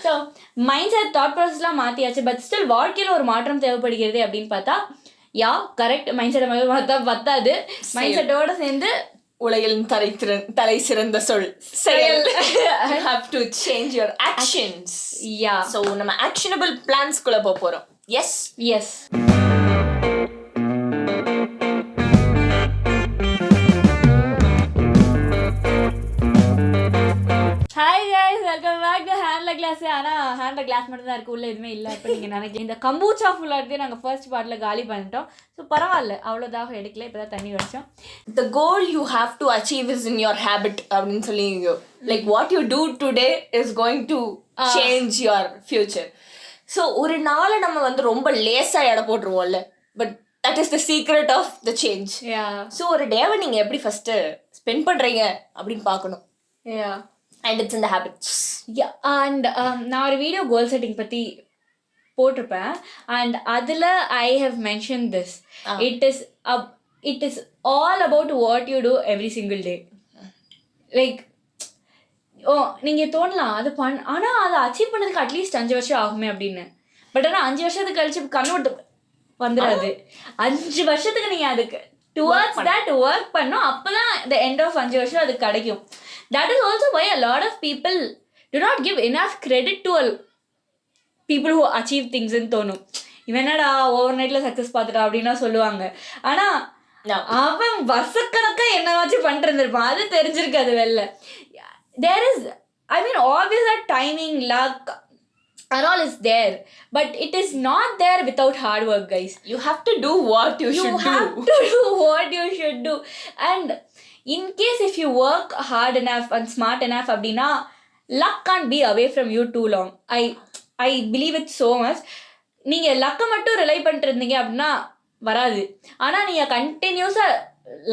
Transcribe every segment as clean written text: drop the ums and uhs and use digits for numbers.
So mind set thought ப்ராசஸ்லாம் மாற்றியாச்சு. But still வாழ்க்கையில் ஒரு மாற்றம் தேவைப்படுகிறது அப்படின்னு பார்த்தா கரெக்ட். மைண்ட் செட்டை பார்த்தா பத்தாது. மைண்ட் செட்டோட சேர்ந்து உலகில் தலை சிறந்த சொல் செயல். You have to change your actions. Yeah. So நம்ம actionable plans குள்ள போறோம். Yes. Hi guys, welcome back to ஹேண்ட்ல கிளாஸ். ஆனால் ஹேண்ட்ல கிளாஸ் மட்டும் தான் இருக்குது, உள்ளே எதுவுமே இல்லை. இப்போ நீங்கள் நினைக்கிறீங்க இந்த கம்பூச்சா ஃபுல்லாக எடுத்து நாங்கள் ஃபர்ஸ்ட் பார்ட்டில் காலி பண்ணிட்டோம். ஸோ பரவாயில்ல, அவ்வளோதாக எடுக்கல, இப்போ தான் தண்ணி வச்சோம். The goal you have to achieve is in your habit அப்படின்னு சொல்லி like what you do today is going to change your future. So ஒரு நாளை நம்ம வந்து ரொம்ப லேஸாக எடை போட்டுருவோம்ல, but that is the secret of the change. So ஒரு டேவை நீங்கள் எப்படி ஃபஸ்ட்டு ஸ்பெண்ட் பண்ணுறீங்க அப்படின்னு பார்க்கணும். And it's in the habits. And நான் ஒரு வீடியோ கோல் செட்டிங் பற்றி போட்டிருப்பேன். அண்ட் அதில் I have mention this. It is all about what you do every single day. Like நீங்கள் தோணலாம் அது ஆனால் அதை அச்சீவ் பண்ணதுக்கு அட்லீஸ்ட் 5 வருஷம் ஆகுமே அப்படின்னு. பட் ஆனால் 5 வருஷத்துக்கு கழிச்சு கன்வெர்ட் வந்துடாது. 5 வருஷத்துக்கு நீங்கள் அதுக்கு டுவர்ட்ஸ் தட் ஒர்க் பண்ணோம். அப்போ தான் the end of 5 வருஷம் அது கிடைக்கும். That is also why a lot of people do not give enough credit to people who achieve things ன்னு தோணும். இவனடா ஓவர் நைட்டில் சக்ஸஸ் பார்த்துட்டா அப்படின்னா சொல்லுவாங்க. ஆனால் அவன் வருஷக்கணக்காக என்னவாச்சும் பண்ணிருந்துருப்பான், அது தெரிஞ்சிருக்காது வெளில. There is, I mean, obvious that timing, luck and all is there, but it is not there without hard work, guys. You have to do what you should do. You have to do what you should do. And in case if you work hard enough and smart enough அப்படின்னா luck can't be away from you too long. I believe it so much. நீங்கள் லக்கை மட்டும் rely பண்ணிட்டு இருந்தீங்க அப்படின்னா வராது. ஆனால் நீங்கள் கண்டினியூஸாக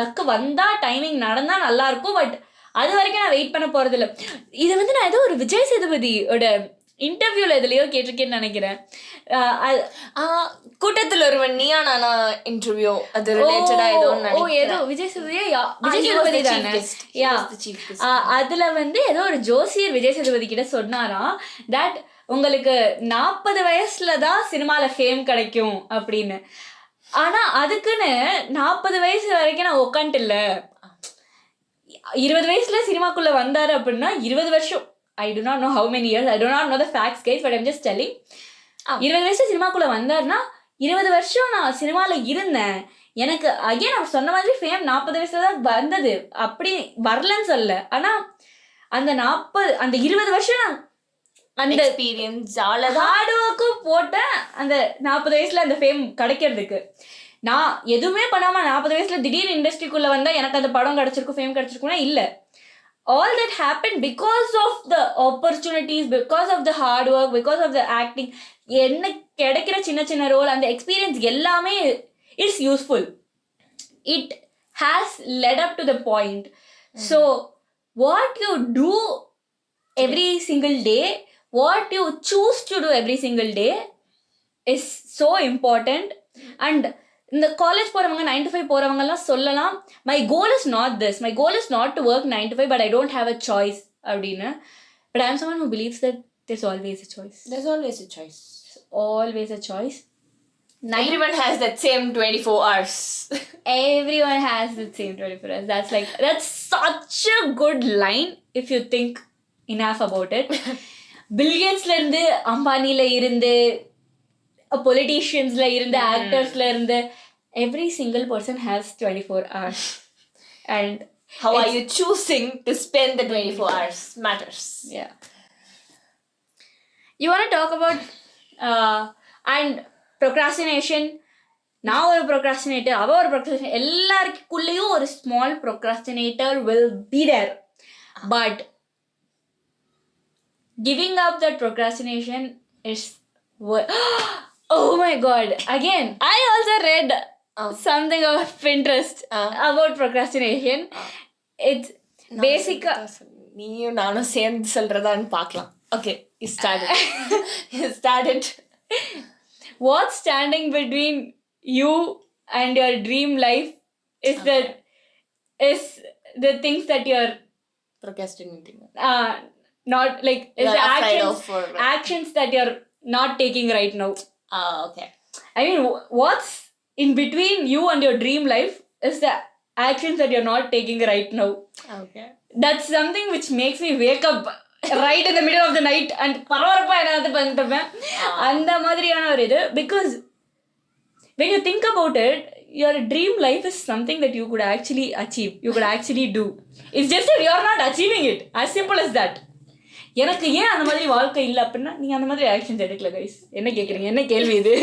லக்கு வந்தால் டைமிங் நடந்தால் நல்லாயிருக்கும். பட் அது வரைக்கும் நான் வெயிட் பண்ண போகிறதில்ல. இதை வந்து நான் ஏதோ ஒரு விஜய் சேதுபதியோட இன்டர்வியூவில் எதுலையோ கேட்டிருக்கேன்னு நினைக்கிறேன். கூட்டத்தில் ஒருவன் நீயா நானா இன்டர்வியூ அது ரிலேட்டடாக ஏதோ விஜய் சேதுபதி தானே. அதில் வந்து ஏதோ ஒரு ஜோசியர் விஜய் சேதுபதி கிட்ட சொன்னாராம் தட் உங்களுக்கு 40 வயசுல தான் சினிமாவில் ஃபேம் கிடைக்கும் அப்படின்னு. ஆனால் அதுக்குன்னு 40 வயசு வரைக்கும் நான் உட்காந்துட்டு இல்லை. 20 வயசுல சினிமாக்குள்ளே வந்தார் அப்படின்னா 20 வருஷம். I do not know how many years. I do not know the facts, guys, but I'm just telling. 20 வயசு சினிமாக்குள்ளே வந்தார்னா 20 வருஷம் நான் சினிமாவில் இருந்தேன். எனக்கு அகேன் அவர் சொன்ன மாதிரி ஃபேம் 40 வயசுல தான் வந்தது, அப்படி வரலன்னு சொல்ல. ஆனால் அந்த 20 வருஷம் நான் அந்த எக்ஸ்பீரியன்ஸ் ஹார்ட் ஒர்க்கும் போட்டேன் அந்த 40 வயசுல அந்த ஃபேம் கிடைக்கிறதுக்கு. நான் எதுவுமே பண்ணாமல் 40 வயசுல திடீர்னு இண்டஸ்ட்ரிக்குள்ளே வந்தால் எனக்கு அந்த படம் கிடச்சிருக்கும், ஃபேம் கிடச்சிருக்குன்னா இல்லை. All that happened because of the opportunities, because of the hard work, because of the acting. என்ன கிடைக்கிற சின்ன சின்ன ரோல், அந்த எக்ஸ்பீரியன்ஸ் எல்லாமே it's useful. It has led up to the point. So what you do every single day, what you choose to do every single day is so important. And இந்த college போகிறவங்க 9 to 5 போகிறவங்கலாம் சொல்லலாம் my goal is not this, my goal is not to work 9 to 5 but I don't have a choice அப்படின்னு. But I am someone who believes that there's always a choice. There's always a choice. Always a choice. Everyone has that same 24 hours. Everyone has that same 24 hours. That's such a good line if you think enough about it. Bill Gatesல இருந்து அம்பானில இருந்து பொலிட்டீஷியன்ஸ்ல இருந்து ஆக்டர்ஸ்ல இருந்து every single person has 24 hours. And how are you choosing to spend the 24 hours matters. Yeah. You want to talk about and procrastination. நான் ஒரு procrastinator, அவ ஒரு procrastinator, எல்லாருக்குள்ளேயும் ஒரு small procrastinator will be there. But giving up that procrastination is oh my god, again I also read something of Pinterest about procrastination. It's basically நீயும் நானும் சேர்ந்து சொல்றதான்னு பார்க்கலாம். Okay, you started. What's standing between you and your dream life is the things that you're procrastinating. not like it's You're the afraid actions, of, or- actions that you're not taking right now. Okay. I mean, what's in between you and your dream life is the actions that you're not taking right now. Okay. That's something which makes me wake up right in the middle of the night and பரபரப்பா என்னது பண்ணிட்டு இருப்பேன். அந்த மாதிரியான ஒரு இது. Because when you think about it, your dream life is something that you could actually achieve. You could actually do. It's just that you're not achieving it. As simple as that. எனக்கு ஏன் அந்த மாதிரி வாழ்க்கை இல்லை அப்படின்னா நீங்கள் அந்த மாதிரி ஆக்ஷன்ஸ் எடுக்கல கைஸ். என்ன கேட்குறீங்க, என்ன கேள்வி இது?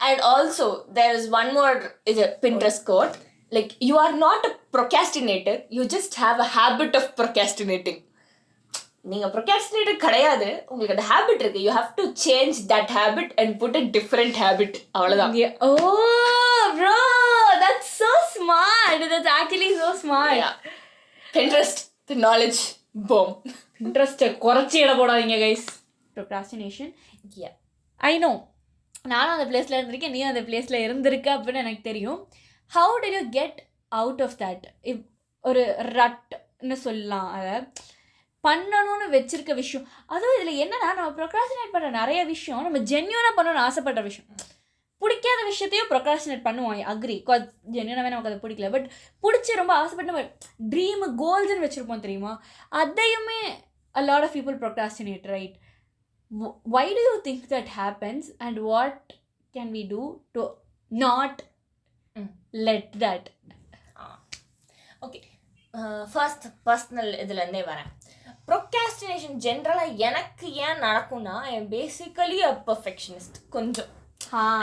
And also there is one more is a Pinterest quote, like you are not a procrastinator, you just have a habit of procrastinating. நீங்க procrastinator கிடையாது, உங்களுக்கு அந்த habit இருக்கு. You have to change that habit and put a different habit. அவ்வளவுதான். Oh bro, that's so smart. That's actually so smart. Yeah. Pinterest, the knowledge bomb. Pinterest குறைச்சி இட போடாதீங்க guys. Procrastination. Yeah. I know. நானும் அந்த பிளேஸில் இருந்திருக்கேன், நீயும் அந்த பிளேஸில் இருந்திருக்க அப்படின்னு எனக்கு தெரியும். How did you get out of that? ஒரு ரட்னு சொல்லலாம், அதை பண்ணணும்னு வச்சிருக்க விஷயம். அதுவும் இதில் என்னன்னா, நம்ம ப்ரொக்ராஸ்டினேட் பண்ணுற நிறைய விஷயம் நம்ம ஜென்யூனாக பண்ணணும்னு ஆசைப்படுற விஷயம். பிடிக்காத விஷயத்தையும் ப்ரொக்ராஸ்டினேட் பண்ணுவோம். அக்ரி, ஜென்யூனாகவே நமக்கு அதை பிடிக்கல, பட் பிடிச்சி ரொம்ப ஆசைப்பட்டு நம்ம ட்ரீமு கோல்ஸ்ன்னு வச்சுருப்போம் தெரியுமா, அதையுமே a lot of people procrastinate, right? Why do you think that happens and what can we do to not let that? Okay. First personal இதுலேருந்தே வரேன். Procrastination ஜென்ரலாக எனக்கு ஏன் நடக்கும்னா, I am basically a perfectionist கொஞ்சம்.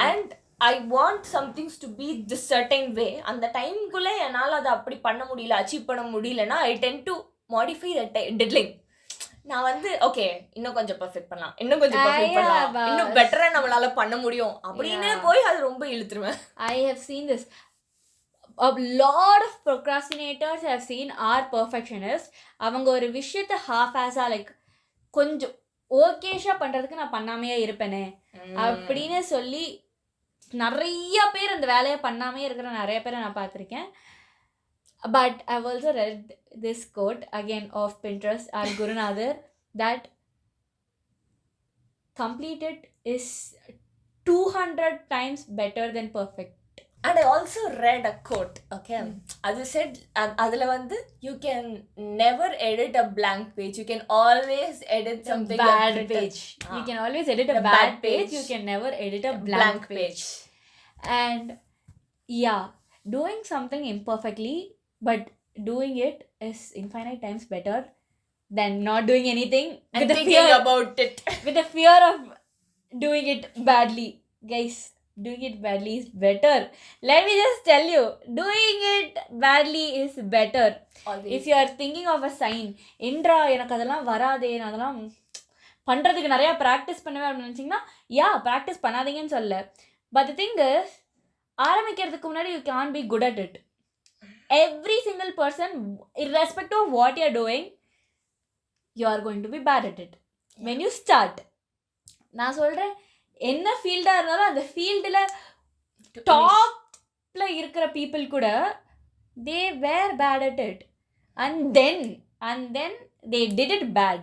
And I want some things to be this certain way. அந்த டைம்குள்ளே என்னால் அதை அப்படி பண்ண முடியல, அச்சீவ் பண்ண முடியலன்னா I tend to modify that deadline. நான் வந்து ஓகே இன்னும் கொஞ்சம் பர்ஃபெக்ட் பண்ணலாம், இன்னும் கொஞ்சம் பர்ஃபெக்ட் பண்ணலாம், இன்னும் பெட்டரா நம்மளால பண்ண முடியும் அப்படின்னு போய் அது ரொம்ப இழுத்துருவேன். I have seen this. A lot of procrastinators I have seen are perfectionists. அவங்க ஒரு விஷயத்தை half assா லைக் கொஞ்சம் ஓகேஷா பண்ணுறதுக்கு நான் பண்ணாமையே இருப்பேனே அப்படின்னு சொல்லி நிறைய பேர் அந்த வேலையை பண்ணாமே இருக்கிற நிறைய பேரை நான் பார்த்துருக்கேன். But I've also read this quote again of Pinterest, our Gurunather, that completed is 200 times better than perfect. And I also read a quote, okay, அது said அதில் வந்து you can never edit a blank page, you can always edit something bad page. You can always edit a bad page, you can never edit a blank page. And yeah, doing something imperfectly but doing it is infinite times better than not doing anything and with thinking the fear about it. With the fear of doing it badly. Guys, doing it badly is better. Let me just tell you, doing it badly is better. Always. If you are thinking of a sign, இன்றா எனக்கு அதெல்லாம் வராதே, நான் அதெல்லாம் பண்ணுறதுக்கு நிறையா practice பண்ணுவேன் அப்படின்னு நினச்சிங்கன்னா, ப்ராக்டிஸ் பண்ணாதீங்கன்னு சொல்ல. But the thing is, ஆரம்பிக்கிறதுக்கு முன்னாடி you can't be good at it. Every single person, irrespective of what you're doing, you are going to be bad at it. When you start, நான் சொல்கிறேன், என்ன ஃபீல்டாக இருந்தாலும் அந்த ஃபீல்டில் டாப்பில் இருக்கிற பீப்புள் கூட they were bad at it. And then they did it bad.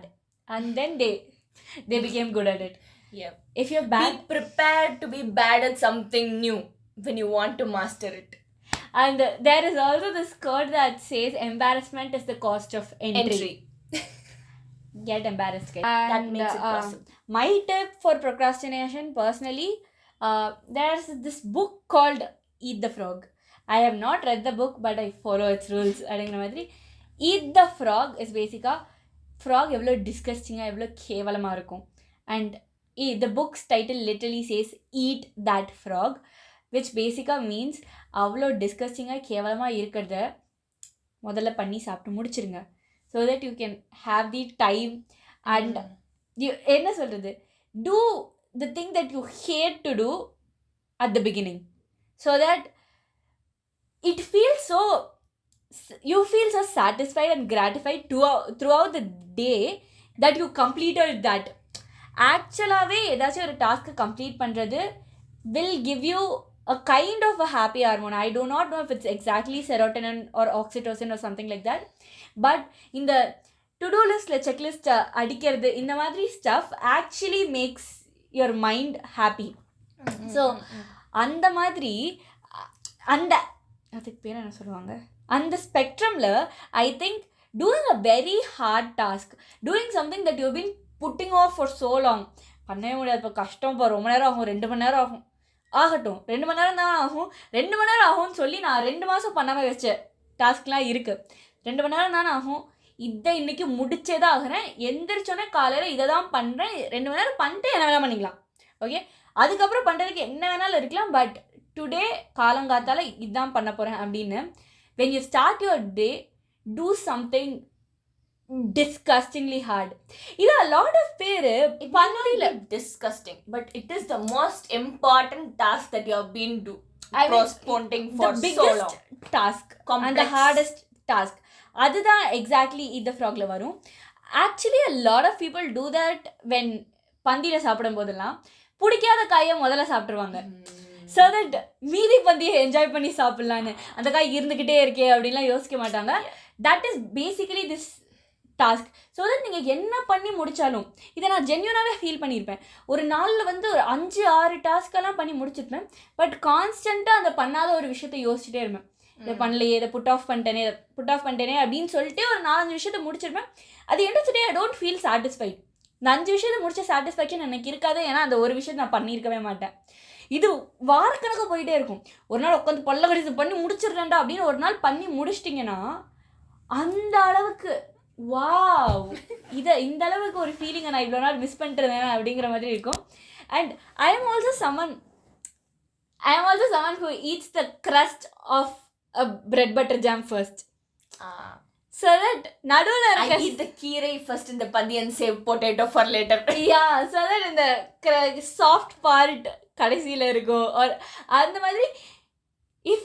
And then they became good at it. Yeah. If you're bad, be prepared to be bad at something new when you want to master it. And there is also this quote that says embarrassment is the cost of entry. Get embarrassed, guys. And that makes it possible. My tip for procrastination personally, there's this book called Eat the Frog. I have not read the book, but I follow its rules. Eat the Frog is basically frog எவ்வளோ டிஸ்கஸ்டிங்காக எவ்வளோ கேவலமாக இருக்கும். And the book's title literally says eat that frog, which basically means அவ்வளோ டிஸ்கஸ்டிங்காக கேவலமாக இருக்கிறத முதல்ல பண்ணி சாப்பிட்டு முடிச்சிருங்க. So that you can have the time and என்ன சொல்கிறது, do the thing that you hate to do at the beginning, so that it feels so, you feel so satisfied and gratified throughout the day that you completed that. ஆக்சுவலாகவே ஏதாச்சும் ஒரு task complete பண்ணுறது will give you a kind of a happy hormone. I do not know if it's exactly serotonin or oxytocin or something like that, but இந்த to do லிஸ்ட்டில் checklist அடிக்கிறது இந்த மாதிரி stuff actually makes your mind happy. So அந்த மாதிரி அந்த அதுக்கு பேர் என்ன சொல்லுவாங்க, அந்த ஸ்பெக்ட்ரமில் I think doing a very hard task, doing something that you been putting off for so long, பண்ணவே முடியாது, இப்போ கஷ்டம், இப்போ ரொம்ப நேரம் ஆகும், 2 மணி நேரம் ஆகும், ஆகட்டும் 2 மணி நேரம் தான் ஆகும், 2 மணி நேரம் ஆகும்னு சொல்லி நான் 2 மாதம் பண்ணாமல் வச்ச டாஸ்க்லாம் இருக்குது. 2 மணி நேரம் தானே ஆகும், இதை இன்றைக்கி முடிச்சே தான் ஆகிறேன், எந்திரிச்சோன்னே காலையில் இதை தான் பண்ணுறேன், 2 மணி நேரம் பண்ணிட்டு என்ன வேணால் பண்ணிக்கலாம். ஓகே, அதுக்கப்புறம் பண்ணுறதுக்கு என்ன வேணாலும் இருக்கலாம், பட் டுடே காலங்காத்தால் இதுதான் பண்ண போகிறேன் அப்படின்னு. when you start your day, do something disgustingly hard. இது a lot of பேரு பண்ணல disgusting, but it is the most important task that you have been postponing for so long. task and the hardest task, அதுதான் exactly இந்த ஃப்ராக்ல வரும். Actually a lot of people do that when பந்தியில் சாப்பிடும் போதெல்லாம் பிடிக்காத காயை முதல்ல சாப்பிட்ருவாங்க, ஸோ தட் மீதி பந்தியை என்ஜாய் பண்ணி சாப்பிட்லான்னு. அந்த காய் இருந்துக்கிட்டே இருக்கே அப்படின்லாம் யோசிக்க மாட்டாங்க. That is basically this task. So that நீங்கள் என்ன பண்ணி முடித்தாலும், இதை நான் ஜென்யூனாகவே ஃபீல் பண்ணியிருப்பேன். ஒரு நாளில் வந்து ஒரு 5-6 டாஸ்க்கெல்லாம் பண்ணி முடிச்சிருப்பேன், பட் கான்ஸ்டண்ட்டாக அந்த பண்ணாத ஒரு விஷயத்தை யோசிச்சுட்டே இருப்பேன். இதை பண்ணலையே, இதை புட் ஆஃப் பண்ணிட்டேனே அப்படின்னு சொல்லிட்டு ஒரு 4-5 விஷயத்தை முடிச்சிருப்பேன். அது என்ன சொல்லி ஐ டோன்ட் ஃபீல் சாட்டிஸ்ஃபைட். இந்த 5 விஷயத்தை முடிச்ச சாட்டிஸ்ஃபேக்ஷன் எனக்கு இருக்காது, ஏன்னா அந்த ஒரு விஷயத்தை நான் பண்ணியிருக்கவே மாட்டேன். இது வாரக்கணக்காக போயிட்டே இருக்கும். ஒரு நாள் உட்காந்து பல்ல கடிச்சு பண்ணி முடிச்சிடுறேன்டா அப்படின்னு ஒரு நாள் பண்ணி முடிச்சிட்டிங்கன்னா அந்த அளவுக்கு வாவ், இந்த அளவுக்கு ஒரு ஃபீலிங்கை நான் இவ்வளோ நாள் மிஸ் பண்ணிட்டுருந்தேன் அப்படிங்கிற மாதிரி இருக்கும். And I am also someone who eats the crust of a bread butter jam first. So that நடுவில் I eat the கீரை first in the பந்தி and save potato for later. Yeah, so that இந்த soft part கடைசியில் இருக்கும். or அந்த மாதிரி if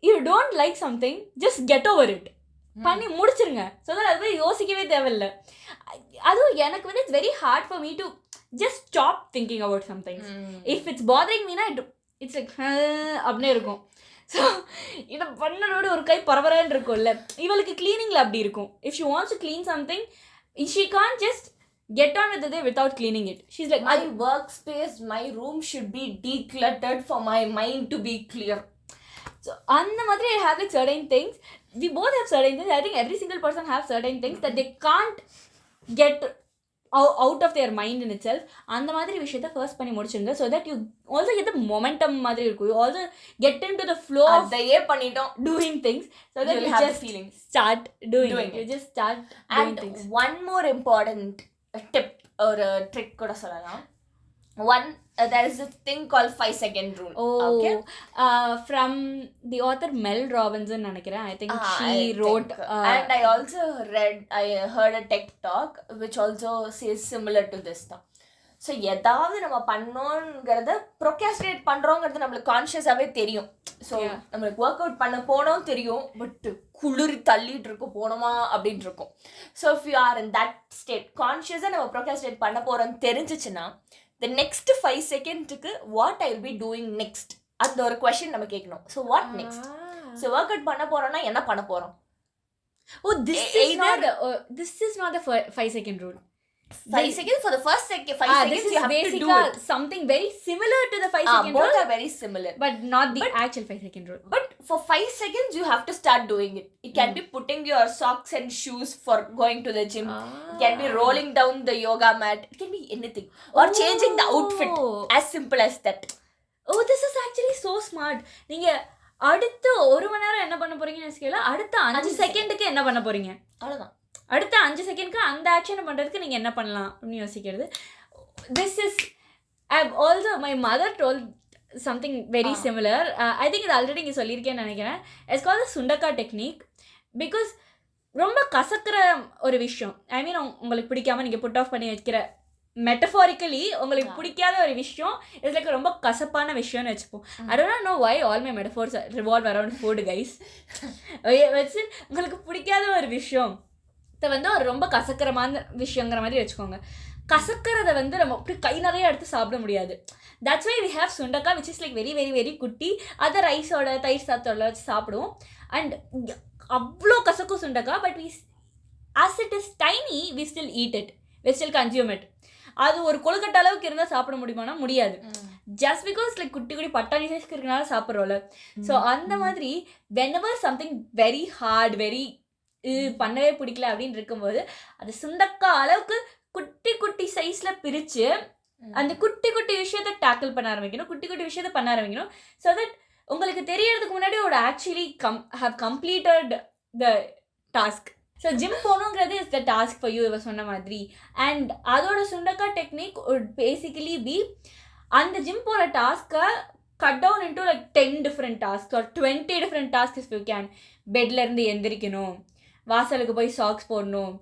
you don't like something, just get over it. பண்ணி முடிச்சிருங்க. ஸோ தட் அது மாதிரி யோசிக்கவே தேவையில்லை. அதுவும் எனக்கு வந்து it's very hard for me to just stop thinking about something. If it's bothering Meena it's like அப்படின்னே இருக்கும். ஸோ இதை பண்ணனோட ஒரு கை பரபரன்னு இருக்கும்ல, இவளுக்கு க்ளீனிங்கில் அப்படி இருக்கும். If she wants to clean something, she can't just get on with the day without cleaning it. She's like, my workspace, my room should be decluttered for my mind to be clear. So அந்த மாதிரி I have like certain things, we both have certain things. I think every single person have certain things that they can't get out of their mind in itself. அந்த மாதிரி விஷயத்தை first பண்ணி முடிச்சுங்க, so that you also get the momentum மாதிரி இருக்கும். You also get into the flow of அதையே பண்ணிட்டோம் doing things, so that you just start doing it. You just start doing things. One more important tip or trick கூட சொல்லலாம். There is a thing called 5-second rule. Okay. From the author Mel Robbins நினைக்கிறேன். I think she wrote. And I also heard a TED talk which also says similar to this தான். So எதாவது நம்ம பண்ணோங்கிறத procrastinate பண்ணுறோங்கிறது நம்மளுக்கு கான்ஷியஸாகவே தெரியும். So நம்மளுக்கு work out பண்ண போனோம் தெரியும், பட் குளிர் தள்ளிட்டு இருக்கும் போனோமா அப்படின்ட்டு இருக்கும். So if you are in that state, கான்ஷியஸாக நம்ம ப்ரொக்ராஸ்டினேட் பண்ண போகிறோன்னு தெரிஞ்சிச்சுன்னா the next 5 செகண்டுக்கு what I will be doing next அந்த ஒரு கொஸ்டின் நம்ம கேட்கணும். So what next? So work out பண்ண போகிறோன்னா என்ன பண்ண போகிறோம்? This is not the 5-second rule. 5 seconds for the first 5 seconds this is you have to do it. Something very similar to the 5-second rule. Both are very similar, but not the actual 5-second rule. But for 5 seconds you have to start doing it. It can be putting your socks and shoes for going to the gym. It can be rolling down the yoga mat. It can be anything. Or changing the outfit. As simple as that. Oh, this is actually so smart. நீங்க அடுத்து 1 மணி நேரம் என்ன பண்ண போறீங்கன்னு யோசிக்கல, அடுத்த 5 செகண்டுக்கு என்ன பண்ண போறீங்க, அவ்வளவுதான். அடுத்த 5 செகண்டுக்கு அந்த ஆக்ஷனை பண்ணுறதுக்கு நீங்கள் என்ன பண்ணலாம் அப்படின்னு யோசிக்கிறது. This is also my mother told something very similar. I think இது ஆல்ரெடி இங்கே சொல்லியிருக்கேன்னு நினைக்கிறேன். It's called the sundakka technique. Because ரொம்ப கசக்கிற ஒரு விஷயம், ஐ மீன் உங்களுக்கு பிடிக்காமல் நீங்கள் புட் ஆஃப் பண்ணி வைக்கிற மெட்டஃபாரிக்கலி உங்களுக்கு பிடிக்காத ஒரு விஷயம், இட்ஸ் லைக் ரொம்ப கசப்பான விஷயம்னு வச்சுப்போம். I don't know why all my metaphors revolve around food guys. வச்சு உங்களுக்கு பிடிக்காத ஒரு விஷயம் வந்து ஒரு ரொம்ப கசக்கரமான விஷயங்கிற மாதிரி வச்சுக்கோங்க. கசக்கிறத வந்து நம்ம அப்படி கை நிறைய எடுத்து சாப்பிட முடியாது. That's why we have sundakka which is like very very very குட்டி. அதை ரைஸோட தயிர் சாத்தோட வச்சு சாப்பிடுவோம். அண்ட் அவ்வளோ கசக்கும் சுண்டக்கா, but as it is tiny, we still eat it, we still consume it. அது ஒரு கொழுக்கட்டை அளவுக்கு இருந்தால் சாப்பிட முடியுமானா முடியாது. ஜஸ்ட் பிகாஸ் லைக் குட்டி குட்டி பட்டாணி சைஸ்க்கு இருக்கனால சாப்பிட்றோம்ல. ஸோ அந்த மாதிரி whenever something very hard, very பண்ணவே பிடிக்கல அப்படின்னு இருக்கும்போது அது சுண்டக்கா அளவுக்கு குட்டி குட்டி சைஸில் பிரித்து அந்த குட்டி குட்டி விஷயத்தை டேக்கிள் பண்ண ஆரம்பிக்கணும், குட்டி குட்டி விஷயத்தை பண்ண ஆரம்பிக்கணும். ஸோ தட் உங்களுக்கு தெரியறதுக்கு முன்னாடி ஒரு actually have completed the task. So gym போகணுங்கிறது is the task for you, இவ சொன்ன மாதிரி. அண்ட் அதோட சுண்டக்கா டெக்னிக் பேசிக்கலி பி அந்த ஜிம் போகிற டாஸ்க்கை cut down into like 10 different tasks or 20 different tasks if you can. பெட்லேருந்து எந்திரிக்கணும், வாசலுக்கு போய் சாக்ஸ் போடணும்,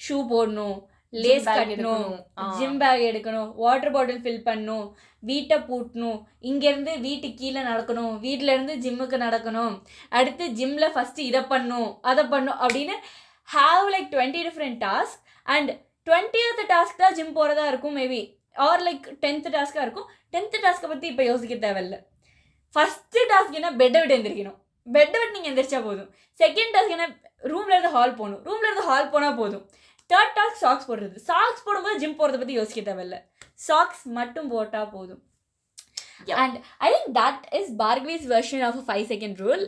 ஷூ போடணும், லேஸ் கட்டணும், ஜிம் பேக் எடுக்கணும், வாட்டர் பாட்டில் ஃபில் பண்ணணும், வீட்டை பூட்டணும், இங்கேருந்து வீட்டுக்கு கீழே நடக்கணும், வீட்டிலேருந்து ஜிம்முக்கு நடக்கணும், அடுத்து ஜிம்மில் ஃபஸ்ட்டு இதை பண்ணணும் அதை பண்ணணும் அப்படின்னு have like 20 different tasks. And 20th task தான் ஜிம் போகிறதா இருக்கும் மேபி, ஆர் லைக் 10th டாஸ்க்காக இருக்கும். 10th டாஸ்க்கை பற்றி இப்போ யோசிக்க தேவையில்லை. ஃபஸ்ட்டு டாஸ்க் என்ன, பெட்டை விட்டு எந்திரிக்கணும், பெட்டை விட்டு நீங்கள் எந்திரிச்சா போதும். செகண்ட் டாஸ்க் என்ன, ரூம்லேருந்து ஹால் போகணும், ரூம்லேருந்து ஹால் போனால் போதும். தேர்ட் டாஸ்க் சாக்ஸ் போடுறது, சாக்ஸ் போடும்போது ஜிம் போகிறத பற்றி யோசிக்க தேவையில்லை, சாக்ஸ் மட்டும் போட்டால் போதும். And I think that is Bhargavi's version of a 5-second rule.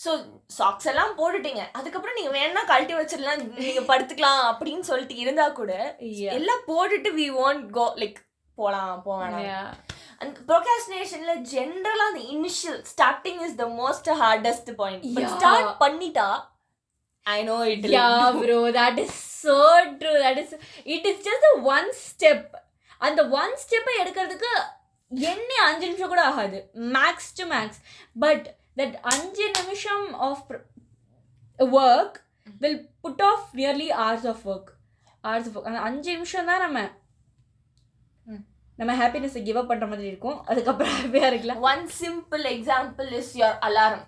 So socks எல்லாம் போட்டுட்டீங்க, அதுக்கப்புறம் நீங்கள் வேணா கழட்டி வச்சிடலாம், நீங்கள் படுத்துக்கலாம் அப்படின்னு சொல்லிட்டு இருந்தால் கூட எல்லாம் போட்டுட்டு we won't go லைக் போகலாம் போவேணாம். அந்த ப்ரோக்ராஸ்டினேஷனில் ஜென்ரலாக அந்த initial starting is the most hardest point. Start பண்ணிட்டா I know it. Yeah, bro, that is so true. It is just a one step. அந்த one step எடுக்கிறதுக்கு என்ன 5 நிமிஷம் கூட ஆகாது, max to max. But that 5 நிமிஷம் of work will put off nearly hours of work. அந்த 5 நிமிஷம் தான் நம்ம ஹாப்பினஸை கிவ் அப் பண்ணுற மாதிரி இருக்கும், அதுக்கப்புறம் ஹாப்பியாக இருக்கலாம். One simple example is your alarm.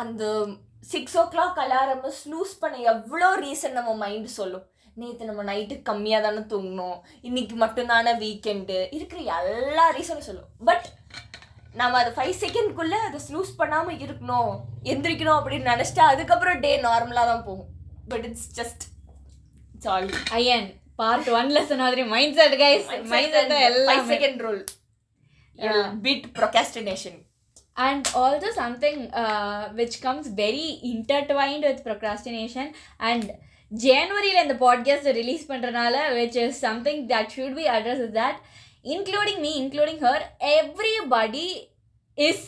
அந்த 6 o'clock அலாரமை ஸ்னூஸ் பண்ண எவ்வளோ ரீசன் நம்ம மைண்டு சொல்லும். நேற்று நம்ம நைட்டு கம்மியாக தானே தூங்கணும், இன்னைக்கு மட்டும்தானே வீக்கெண்டு, இருக்கிற எல்லா ரீசனும் சொல்லும். பட் நம்ம அதை 5 செகண்ட்குள்ளே அதை ஸ்னூஸ் பண்ணாமல் இருக்கணும், எந்திரிக்கணும் அப்படின்னு நினச்சிட்டா அதுக்கப்புறம் டே நார்மலாக தான் போகும். But it's just it's all ஐயன் பார்ட் 1 லெசன் மாதிரி mind set guys. Mind set எல்லாம் 5 second rule. Beat procrastination. And also something which comes very intertwined with procrastination, and January-ல இந்த பாட்காஸ்ட் ரிலீஸ் பண்ணுறனால which is something that should be addressed, is that including me, including her, everybody is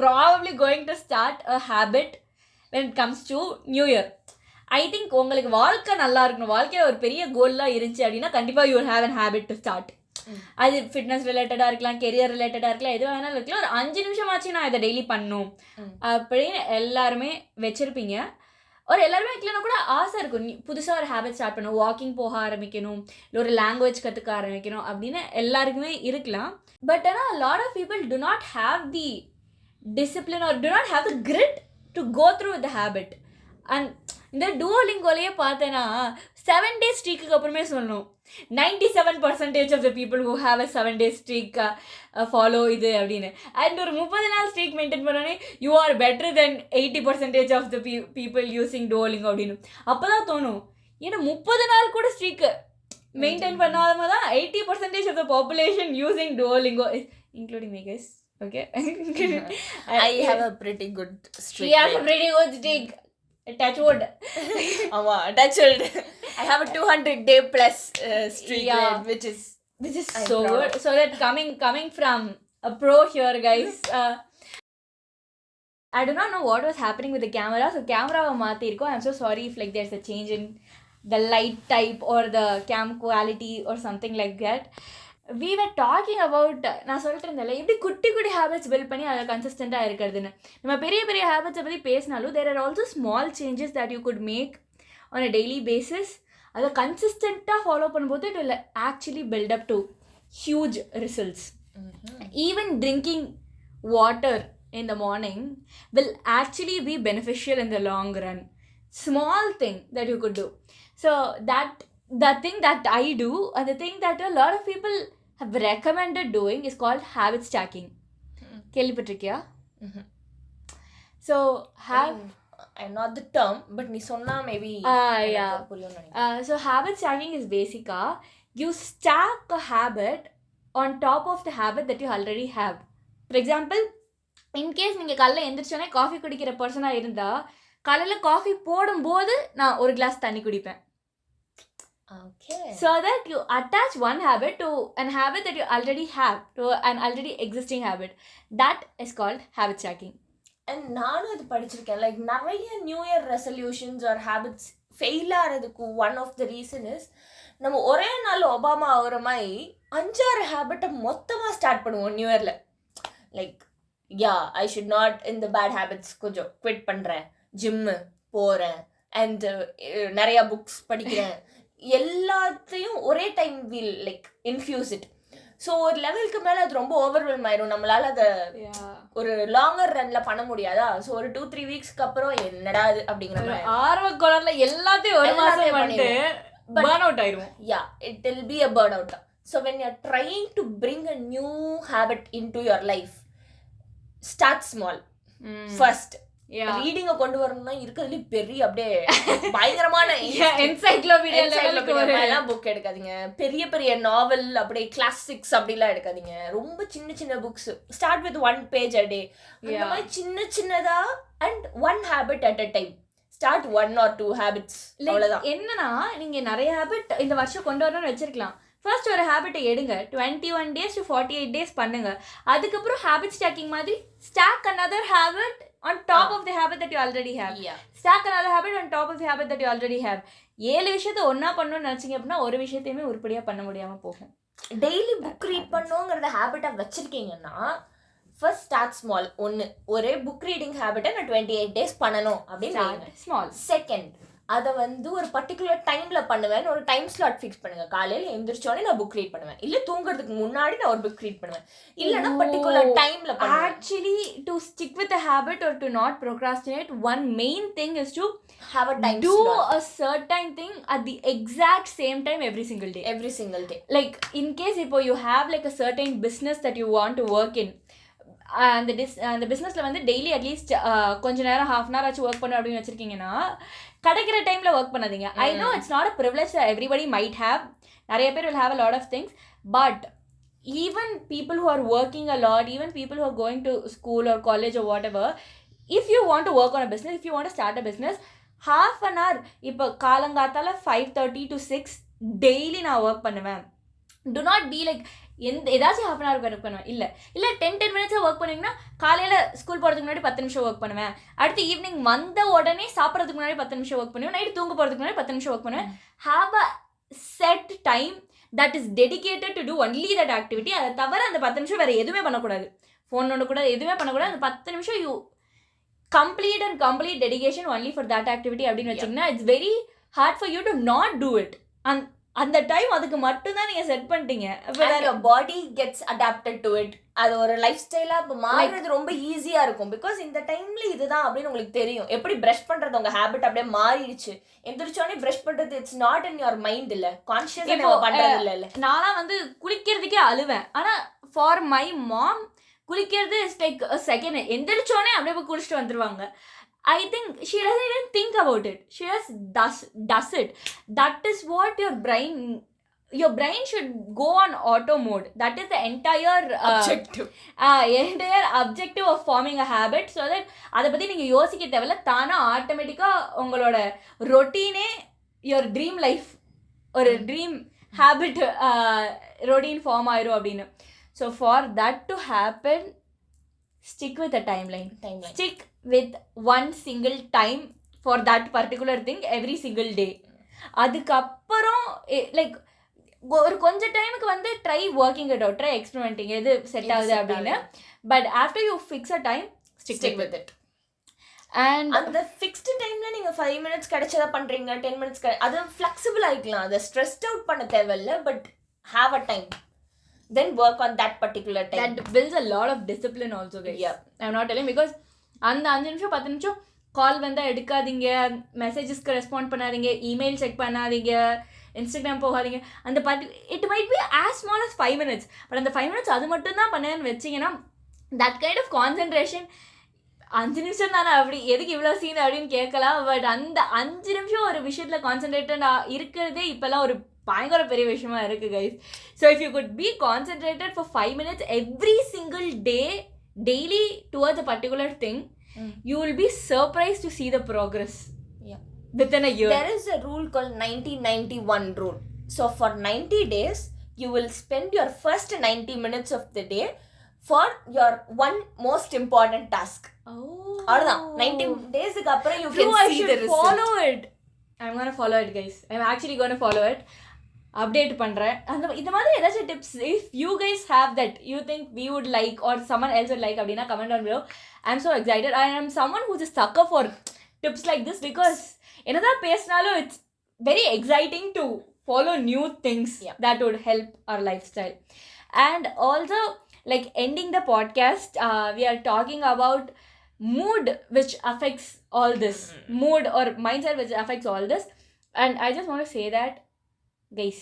probably going to start a habit when it comes to New Year. I think உங்களுக்கு வாழ்க்கை நல்லா இருக்கணும், வாழ்க்கையில் ஒரு பெரிய கோல்லாம் இருந்துச்சு அப்படின்னா கண்டிப்பாக you have an habit to start. அது ஃபிட்னஸ் ரிலேட்டடாக இருக்கலாம், கெரியர் ரிலேட்டடாக இருக்கலாம், எது வேணாலும் இருக்கலாம். ஒரு 5 நிமிஷம் ஆச்சு நான் இதை டெய்லி பண்ணணும் அப்படின்னு எல்லாருமே வச்சுருப்பீங்க. ஒரு எல்லாருமே வைக்கலன்னா கூட ஆசை இருக்கும், புதுசாக ஒரு ஹேபிட் ஸ்டார்ட் பண்ணணும், வாக்கிங் போக ஆரம்பிக்கணும், இல்லை ஒரு லாங்குவேஜ் கற்றுக்க ஆரம்பிக்கணும் அப்படின்னு எல்லாருக்குமே இருக்கலாம். பட் ஆனால் lot of people do not have the discipline or do not have the grit to go through with the habit. And இந்த டூஓலிங்கோலையே பார்த்தேன்னா 7 days ஸ்ட்ரீக்கு அப்புறமே சொல்லணும் 97% of the people who have a 7 days streak follow இது அப்படின்னு. அண்ட் ஒரு 30 நாள் ஸ்ட்ரீக் மெயின்டைன் பண்ணோன்னே you are better then 80% of the people using Duolingo அப்படின்னு. அப்போ தான் தோணும், ஏன்னா 30 நாள் கூட ஸ்ட்ரீக்கு மெயின்டைன் பண்ணாதமா தான் 80% of the population using Duolingo, including me guys. Okay. I have a pretty good streak. She has a pretty good streak. Touch wood. Touch wood. I have a 200-day plus streak, which is so good. So that coming from a pro here, guys. I do not know what was happening with the camera. So camera maathirko. I'm so sorry if like there's a change in the light type or the cam quality or something like that. We were talking about, நான் சொல்லிட்டு இருந்தேன்ல எப்படி குட்டி குட்டி habits build பண்ணி அதில் கன்சிஸ்டண்ட்டாக இருக்கிறதுன்னு. நம்ம பெரிய பெரிய ஹேபிட்ஸை பற்றி பேசினாலும் there are also small changes that you could make on a daily basis. அதை கன்சிஸ்டண்ட்டாக ஃபாலோ பண்ணும்போது it will actually build up to huge results. Even drinking water in the morning will actually be beneficial in the long run. Small thing that you could do. So the thing that I do, and the thing that a lot of people have recommended doing, is called habit stacking. கேள்விப்பட்டிருக்கியா? So not the term, but நீ சொன்னா maybe yeah. புரியும் நினைக்கிறேன். So habit stacking is basically you stack a habit on top of the habit that you already have. For example, in case நீங்கள் காலையில் எந்திரிச்சோன்னே coffee குடிக்கிற பர்சனாக இருந்தால் காலையில் காஃபி போடும்போது நான் ஒரு கிளாஸ் தண்ணி குடிப்பேன். Okay. So that you attach one habit to an habit that you already have, to an already existing habit. That is called habit stacking. And நானும் இது படிச்சிருக்கேன். லைக் நிறைய new year resolutions or habits fail ஆகிறதுக்கு one of the reason is நம்ம ஒரே நாள் Obama ஆகிற மாதிரி 5-6 ஹேபிட்டை மொத்தமாக ஸ்டார்ட் பண்ணுவோம் நியூ இயரில். லைக் ஐ ஷுட் நாட் இந்த பேட் ஹேபிட்ஸ் கொஞ்சம் குவிட் பண்ணுறேன், ஜிம்மு போகிறேன், அண்ட் நிறையா புக்ஸ் படிக்கிறேன், எல்லாத்தையும் ஒரே time will like infuse it. So ஒரு லெவலுக்கு மேலே அது ரொம்ப ஓவர்வெல்ம் ஆயிரும், நம்மளால அதை ஒரு லாங்கர் ரன்ல பண்ண முடியாதா. ஸோ ஒரு 2-3 வீக்ஸ்க்கு அப்புறம் என்னடா அது அப்படிங்கிற ஆர்வ குரல்ல எல்லாத்தையும் ஒரு மாசம் பண்ணிட்டு burn out ஆயிரும். It will be a burnout. So when you're trying to bring a new habit into your life, start small. First ரீடிங்கை கொண்டு வரணும்னா இருக்கிறதுல பெரிய அப்படியே பயங்கரமான என்சைக்ளோபீடியா புக் எடுக்காதீங்க. பெரிய பெரிய நாவல் அப்படியே கிளாசிக்ஸ் அப்படிலாம் எடுக்காதீங்க. ரொம்ப சின்ன சின்ன books. Start with 1 page a day. அந்த மாதிரி சின்ன சின்னதா and 1 habit at a time. Start 1 or 2 habits. அவ்வளவுதான். என்னன்னா நீங்க நிறைய ஹேபிட் இந்த வருஷம் கொண்டு வரணும்னு வச்சிருக்கலாம். ஃபர்ஸ்ட் ஒரு ஹேபிட்டை எடுங்க, 21 days to 48 days பண்ணுங்க. அதுக்கப்புறம் ஹேபிட் ஸ்டாக்கிங் மாதிரி stock another habit on top of the habit that you already have. Stack another habit on top of the habit that you already have. 7 விஷயத்தை ஒன்றா பண்ணணும்னு நினச்சிங்க அப்படின்னா ஒரு விஷயத்தையுமே உருப்படியாக பண்ண முடியாமல் போகும். டெய்லி புக் ரீட் பண்ணுங்கிறத ஹேபிட்டாக வச்சுருக்கீங்கன்னா ஃபர்ஸ்ட் ஸ்டார்ட் ஸ்மால். ஒரே புக் ரீடிங் ஹேபிட்டை நான் 28 days பண்ணணும் அப்படின்னு ஸ்மால். செகண்ட், அதை ஒரு பர்டிகுலர் டைமில் பண்ணுவேன். ஒரு டைம் ஸ்லாட் ஃபிக்ஸ் பண்ணுங்க. காலையில் எந்திரிச்சோடனே நான் புக் ரீட் பண்ணுவேன், இல்லை தூங்குறதுக்கு முன்னாடி நான் ஒரு புக் ரீட் பண்ணுவேன், இல்லைன்னா பர்டிகுலர் டைமில் பண்ணுவேன். Actually to stick with a habit or to not procrastinate, one main thing is to have a time do slot. a certain thing at the exact same time every single day. Like in case if you have like a certain business that you want to work in, அந்த பிஸ்னஸில் daily at least கொஞ்ச நேரம் half an hour ஆச்சு work பண்ண அப்படின்னு வச்சுருக்கீங்கன்னா கிடைக்கிற டைமில் work பண்ணாதீங்க. I know it's not a privilege everybody might have. நிறைய பேர் will have a lot of things, but even people who are working a lot, even people who are going to school or college or whatever, if you want to work on a business, if you want to start a business, half an hour இப்போ காலங்காத்தால 5:30 to 6 daily நான் work பண்ணுவேன். do not be like ஏதாச்சும் half an hour work பண்ணுவேன். இல்லை 10 minutes work பண்ணுவீங்கன்னா காலையில் school போகிறதுக்கு முன்னாடி 10 நிமிஷம் ஒர்க் பண்ணுவேன், அடுத்து ஈவினிங் வந்த உடனே சாப்பிட்றதுக்கு முன்னாடி 10 நிமிஷம் ஒர்க் பண்ணுவேன், நைட்டு தூங்க போகிறதுக்கு முன்னாடி 10 நிமிஷம் ஒர்க் பண்ணுவேன். Have a set time that is dedicated to do only that activity. அதை தவிர அந்த 10 நிமிஷம் வேறு எதுவுமே பண்ணக்கூடாது, ஃபோன் பண்ணக்கூடாது, எதுவுமே பண்ணக்கூடாது. அந்த 10 நிமிஷம் you complete dedication only for that activity அப்படின்னு வச்சிங்கன்னா it's very hard for you to not do it. அந்த டைம் அதுக்கு மட்டும்தான் நீங்கள் செட் பண்ணிட்டீங்க. your body gets adapted to it. அது ஒரு லைஃப் ஸ்டைலாக இப்போ மாறுறது ரொம்ப ஈஸியாக இருக்கும். பிகாஸ் இந்த டைமில் இதுதான் அப்படின்னு உங்களுக்கு தெரியும். எப்படி ப்ரஷ் பண்ணுறது உங்கள் ஹேபிட் அப்படியே மாறிடுச்சு. எந்திரிச்சோடனே ப்ரஷ் பண்ணுறது it's not in your mind. இல்லை கான்ஷியஸாக பண்ணுறது இல்லை. நான்லாம் குளிக்கிறதுக்கே அழுவேன். ஆனால் ஃபார் மை மாம் குளிக்கிறது இஸ் லைக் செகண்ட். எந்திரிச்சோடனே அப்படியே போய் குளிச்சுட்டு வந்துடுவாங்க. I think she doesn't even think about it. She just does it. That is what your brain should go on auto mode. That is the entire objective of forming a habit. So that அதை பற்றி நீங்கள் யோசிக்க தேவையில்ல, தானே ஆட்டோமேட்டிக்காக உங்களோட ரொட்டீனே your dream life ஒரு dream habit routine form ஆயிரும் அப்படின்னு. So for that to happen, stick with a timeline. Stick with one single time for that particular thing every single day. அதுக்கப்புறம் லைக் ஒரு கொஞ்சம் டைமுக்கு try working it out, try experimenting எது set ஆகுது அப்படின்னு. But after you fix a time, stick with it. And அந்த fixed டைமில் நீங்கள் 5 minutes கிடைச்சதா பண்ணுறீங்க, 10 minutes அது ஃப்ளெக்சிபிள் ஆகிக்கலாம். அதை ஸ்ட்ரெஸ்ட் அவுட் பண்ண தேவையில்லை. But have a time, then work on that particular time. That builds a lot of discipline also, guys. Yeah, I'm not telling because அந்த 5 நிமிஷம் 10 நிமிஷம் கால் வந்தால் எடுக்காதீங்க, மெசேஜஸ்க்கு ரெஸ்பாண்ட் பண்ணாதீங்க, இமெயில் செக் பண்ணாதீங்க, இன்ஸ்டாகிராம் போகாதீங்க. அந்த it might be as small as 5 minutes, but அந்த 5 minutes அது மட்டும் தான் பண்ணேன்னு வச்சிங்கன்னா that kind of concentration 5 நிமிஷம் தானே அப்படி எதுக்கு இவ்வளோ சீன் அப்படின்னு கேட்கலாம். பட் அந்த 5 நிமிஷம் ஒரு விஷயத்தில் கான்சென்ட்ரேட்டட் இருக்கிறதே இப்போல்லாம் ஒரு பயங்கர பெரிய விஷயமா இருக்குது guys. So if you could be concentrated for 5 minutes every single day daily towards a particular thing, you will be surprised to see the progress within a year. There is a rule called 90-91 rule. So for 90 days you will spend your first 90 minutes of the day for your one most important task. அவ்வளவுதான். 90 டேஸ்க்கு அப்புறம் you can see the result. Follow it. I'm going to follow it guys. I'm actually going to follow it. Update பண்ணுறேன். அந்த இந்த மாதிரி ஏதாச்சும் tips if you guys have that you think we would like or someone else would like அப்படின்னா comment on below. I am so excited. I am someone who's is sucker for tips like this because என்னதான் பேசினாலும் it's very exciting to follow new things that would help our lifestyle. And also, like ending the podcast, we are talking about mood which affects all this. Mood or mindset which affects all this. And I just want to say that, guys,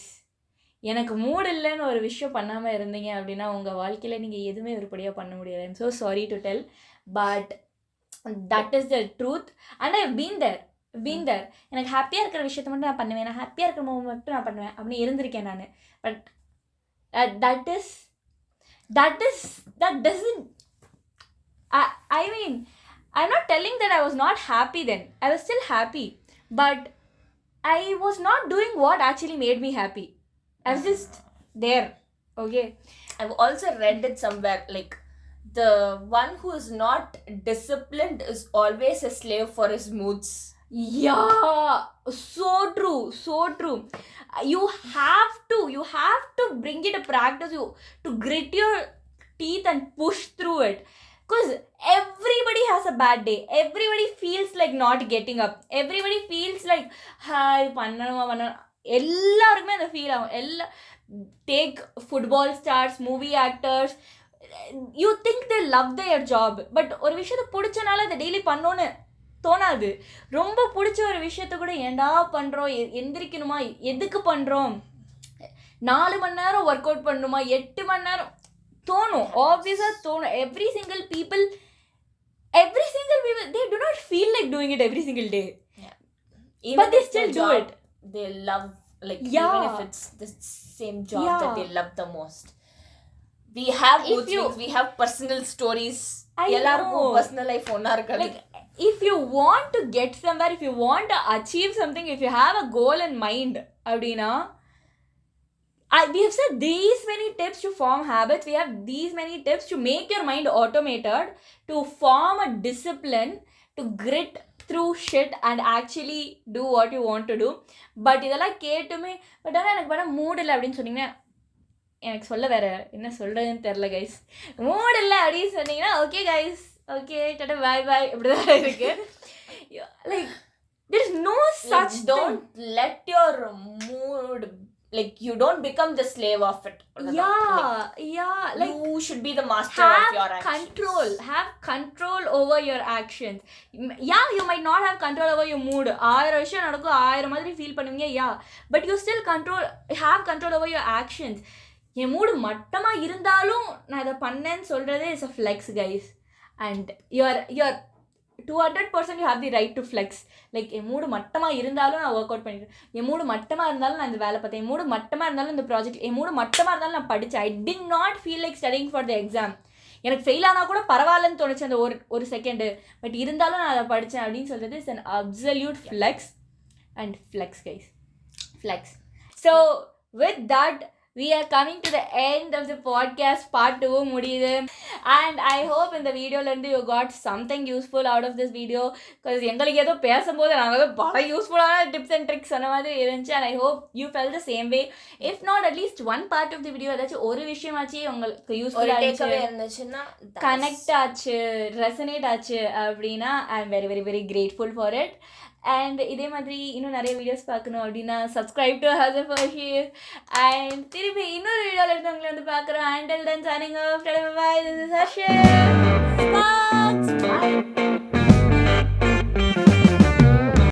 எனக்கு mood இல்லைன்னு ஒரு விஷயம் பண்ணாமல் இருந்தீங்க அப்படின்னா உங்கள் வாழ்க்கையில் நீங்கள் எதுவுமே உருப்படியாக பண்ண முடியாது. I'm so sorry to tell, but that is the truth. And I have been there. எனக்கு ஹாப்பியாக இருக்கிற விஷயத்த மட்டும் நான் பண்ணுவேன், நான் ஹாப்பியாக இருக்கிற மூமெண்ட் மட்டும் நான் பண்ணுவேன் அப்படின்னு இருந்திருக்கேன் நான். But that doesn't I mean I'm not telling that I was not happy then. I was still happy, but I was not doing what actually made me happy. I was just there. Okay, I've also read it somewhere, like the one who is not disciplined is always a slave for his moods. Yeah, so true. You have to bring it a practice, you to grit your teeth and push through it, because everybody has a bad day. Everybody feels like not getting up. Everybody feels like hi panna எல்லாருக்குமே அந்த feel ஆகும். Take football stars, movie actors, you think they love there job, but ஒரு விஷயத்தை பிடிச்சனால அதை daily பண்ணோன்னு தோணாது. ரொம்ப பிடிச்ச ஒரு விஷயத்த கூட ஏண்டா பண்ணுறோம், எந்திரிக்கணுமா, எதுக்கு பண்ணுறோம், 4 மணி நேரம் ஒர்க் அவுட் பண்ணணுமா, 8 மணி நேரம் தோணும், ஆப்வியஸாக தோணும். Every single people they do not feel like doing it every single day. Even but they still do it. They love, like even if it's the same job that they love the most. We have good things, we have personal stories. எல்லாருக்கும் personal life ஒண்ணா இருக்காது. Like if you want to get somewhere, if you want to achieve something, if you have a goal in mind அப்படின்னா we have said these many tips to form habits. We have these many tips to make your mind automated, to form a discipline, to grit through shit and actually do what you want to do. But இதெல்லாம் கேட்டுமே but ஆனால் எனக்கு பண்ண mood இல்லை அப்படின்னு சொன்னீங்கன்னா எனக்கு சொல்ல வேறு என்ன சொல்கிறதுன்னு தெரில கைஸ். மூட் இல்லை அப்படின்னு சொன்னீங்கன்னா ஓகே கைஸ், ஓகே டாடா பாய் பாய் இப்படி தான் இருக்குது. Like there is no such thing. Don't let your mood, like you don't become the slave of it. Like you should be the master of your actions. Have control over your actions. Yeah, you might not have control over your mood. 1000 விஷயம் நடக்கும், 1000 மாதிரி feel பண்ணுவீங்க, but you still have control over your actions. N mood மட்டமாக இருந்தாலும் நான் இதை பண்ணேன்னு சொல்கிறதே is a flex guys. And you're 200% you have the right to flex. லைக் என் மூடு மட்டமாக இருந்தாலும் நான் ஒர்க் அவுட் பண்ணிட்டேன், என் மூடு மட்டமாக இருந்தாலும் நான் இந்த வேலை பார்த்தேன், என் மூடு மட்டமாக இருந்தாலும் இந்த ப்ராஜெக்ட், என் மூடு மட்டமாக இருந்தாலும் நான் படித்தேன். I did not feel like studying for the exam. எனக்கு ஃபெயில் ஆனால் கூட பரவாயில்லன்னு தோணுச்சு அந்த ஒரு செகண்டு, பட் இருந்தாலும் நான் அதை படித்தேன் அப்படின்னு சொல்கிறது is an absolute flex. And flex guys, flex. So with that we are coming to the end of the podcast. Part 2 முடியுது. And I hope in the video you got something useful out of this video, because எங்களுக்கு ஏதோ பேசும்போது நாங்கள் பல யூஸ்ஃபுல்லான tips and tricks அந்த மாதிரி இருந்துச்சு. And I hope you felt the same way. If not, at least one part of the video ஏதாச்சும் ஒரு விஷயமாச்சு உங்களுக்கு யூஸ்ஃபுல்லாக இருந்துச்சுன்னா, கனெக்ட் ஆச்சு, ரெசனேட் ஆச்சு அப்படின்னா I am very very very grateful for it. And இதே மாதிரி இன்னும் நிறைய வீடியோஸ் பார்க்கணும் அப்படின்னா சப்ஸ்கிரைப் டு Hersheys. அண்ட் திருப்பி இன்னொரு வீடியோவில் இருந்து உங்களை வந்து பார்க்குறோம். Until then, signing off. Bye. This is Hersheys. Bye.